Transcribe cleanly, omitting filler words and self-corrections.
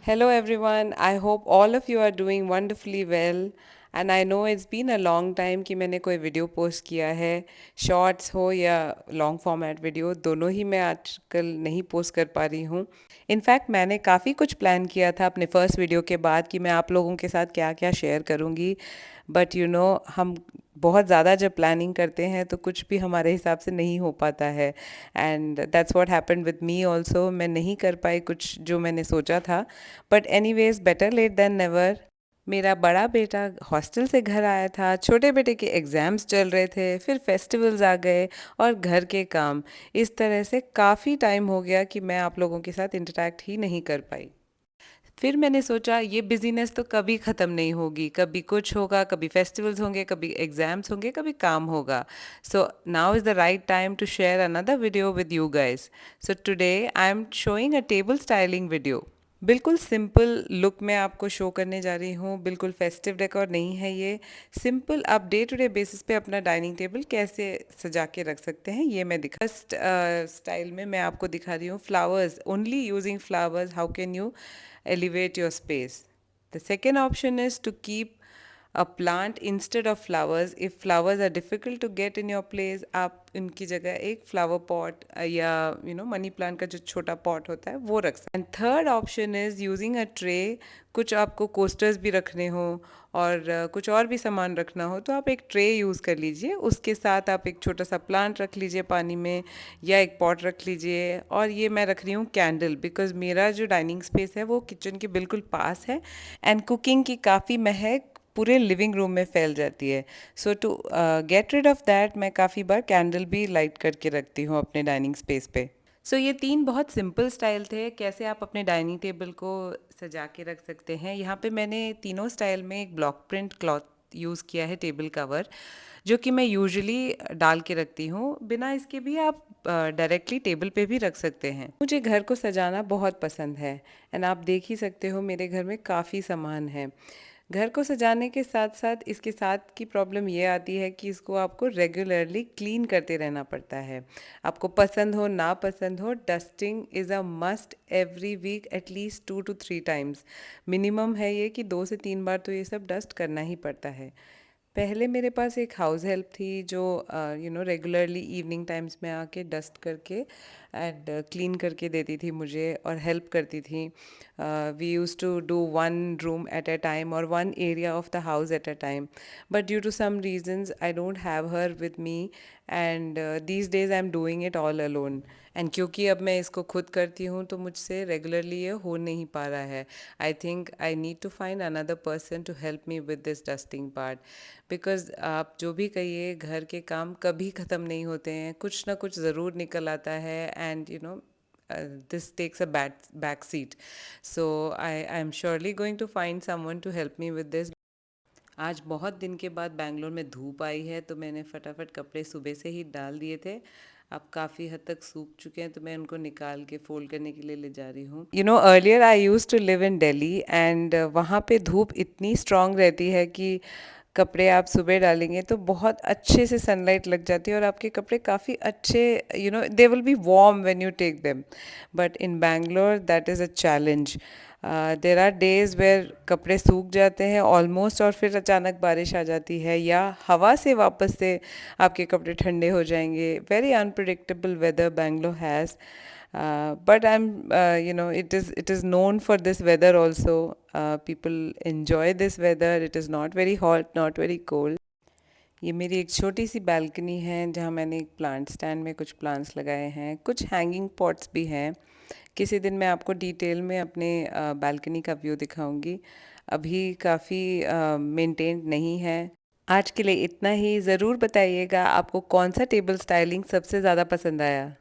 Hello, everyone. I hope all of you are doing wonderfully well. And I know it's been a long time कि मैंने कोई video post किया है, shorts हो या long format video, दोनों ही मैं आजकल नहीं पोस्ट कर पा रही हूँ। इनफैक्ट मैंने काफ़ी कुछ प्लान किया था अपने फर्स्ट वीडियो के बाद कि मैं आप लोगों के साथ क्या क्या शेयर करूँगी, बट हम बहुत ज़्यादा जब प्लानिंग करते हैं तो कुछ भी हमारे हिसाब से नहीं हो पाता है। And that's what happened with me also. मैं नहीं कर पाई कुछ जो मैंने सोचा था, but anyways better late than never. मेरा बड़ा बेटा हॉस्टल से घर आया था, छोटे बेटे के एग्ज़ाम्स चल रहे थे, फिर फेस्टिवल्स आ गए और घर के काम। इस तरह से काफ़ी टाइम हो गया कि मैं आप लोगों के साथ इंटरेक्ट ही नहीं कर पाई। फिर मैंने सोचा ये बिज़ीनेस तो कभी ख़त्म नहीं होगी, कभी कुछ होगा, कभी फेस्टिवल्स होंगे, कभी एग्ज़ाम्स होंगे, कभी काम होगा। So now is the right time to share another video with you guys. So today I am showing a table styling video. बिल्कुल सिंपल लुक मैं आपको शो करने जा रही हूँ, बिल्कुल फेस्टिव डेकोर नहीं है ये। सिंपल आप डे टू डे बेसिस पे अपना डाइनिंग टेबल कैसे सजा के रख सकते हैं ये मैं दिखा फर्स्ट स्टाइल में मैं आपको दिखा रही हूँ flowers, only using flowers how can you elevate your space. The second option is to keep a plant instead of flowers. If flowers are difficult to get in your place, आप इनकी जगह एक फ्लावर पॉट या money plant का जो छोटा pot होता है वो रख सकते हैं। And third option is using a tray. कुछ आपको कोस्टर्स भी रखने हो और कुछ और भी सामान रखना हो तो आप एक ट्रे यूज़ कर लीजिए, उसके साथ आप एक छोटा सा प्लांट रख लीजिए पानी में या एक पॉट रख लीजिए। और ये मैं रख रही हूँ कैंडल, बिकॉज़ मेरा जो डाइनिंग स्पेस है वो किचन के बिल्कुल पास है एंड कुकिंग की काफ़ी महक पूरे लिविंग रूम में फैल जाती है। So to get rid of that मैं काफ़ी बार कैंडल भी लाइट करके रखती हूँ अपने डाइनिंग स्पेस पे। सो ये तीन बहुत सिंपल स्टाइल थे कैसे आप अपने डाइनिंग टेबल को सजा के रख सकते हैं। यहाँ पे मैंने तीनों स्टाइल में एक ब्लॉक प्रिंट क्लॉथ यूज़ किया है टेबल कवर, जो कि मैं यूजुअली डाल के रखती हूँ। बिना इसके भी आप डायरेक्टली टेबल पे भी रख सकते हैं। मुझे घर को सजाना बहुत पसंद है एंड आप देख ही सकते हो मेरे घर में काफ़ी सामान है। घर को सजाने के साथ साथ इसके साथ की प्रॉब्लम ये आती है कि इसको आपको रेगुलरली क्लीन करते रहना पड़ता है। आपको पसंद हो ना पसंद हो, dusting is a must every week at least 2 to 3 times. Minimum है ये कि 2 से 3 बार तो ये सब डस्ट करना ही पड़ता है। पहले मेरे पास एक हाउस हेल्प थी जो रेगुलरली इवनिंग टाइम्स में आके डस्ट करके एंड क्लीन करके देती थी मुझे और हेल्प करती थी। We use to do one room at a time और one area of the house at a time, but due to some reasons I don't have her with me and these days I am doing it all alone. And क्योंकि अब मैं इसको खुद करती हूँ तो मुझसे रेगुलरली ये हो नहीं पा रहा है। I think I need to find another person to help me with this dusting part, because आप जो भी कहिए घर के काम कभी ख़त्म नहीं होते हैं, कुछ ना कुछ ज़रूर निकल आता है and this takes a back seat. So I am surely going to find someone to help me with this. आज बहुत दिन के बाद बैंगलोर में धूप आई है तो मैंने फटाफट कपड़े सुबह से ही डाल दिए थे। अब काफ़ी हद तक सूख चुके हैं तो मैं उनको निकाल के फोल्ड करने के लिए ले जा रही हूँ। Earlier I use to live in Delhi and वहाँ पे धूप इतनी स्ट्रांग रहती है कि कपड़े आप सुबह डालेंगे तो बहुत अच्छे से सनलाइट लग जाती है और आपके कपड़े काफ़ी अच्छे they will be warm when you take them. But in Bangalore that is a challenge. There are days where कपड़े सूख जाते हैं ऑलमोस्ट और फिर अचानक बारिश आ जाती है या हवा से वापस से आपके कपड़े ठंडे हो जाएंगे। Very unpredictable weather Bangalore has, but it is known for this weather also. People enjoy this weather. It is not very hot, not very cold. ये मेरी एक छोटी सी बालकनी है जहाँ मैंने एक प्लांट स्टैंड में कुछ प्लांट्स लगाए हैं, कुछ हैंगिंग पॉट्स भी हैं। किसी दिन मैं आपको डिटेल में अपने बालकनी का व्यू दिखाऊंगी। अभी काफ़ी मेंटेन्ड नहीं है। आज के लिए इतना ही। ज़रूर बताइएगा आपको कौन सा टेबल स्टाइलिंग सबसे ज़्यादा पसंद आया।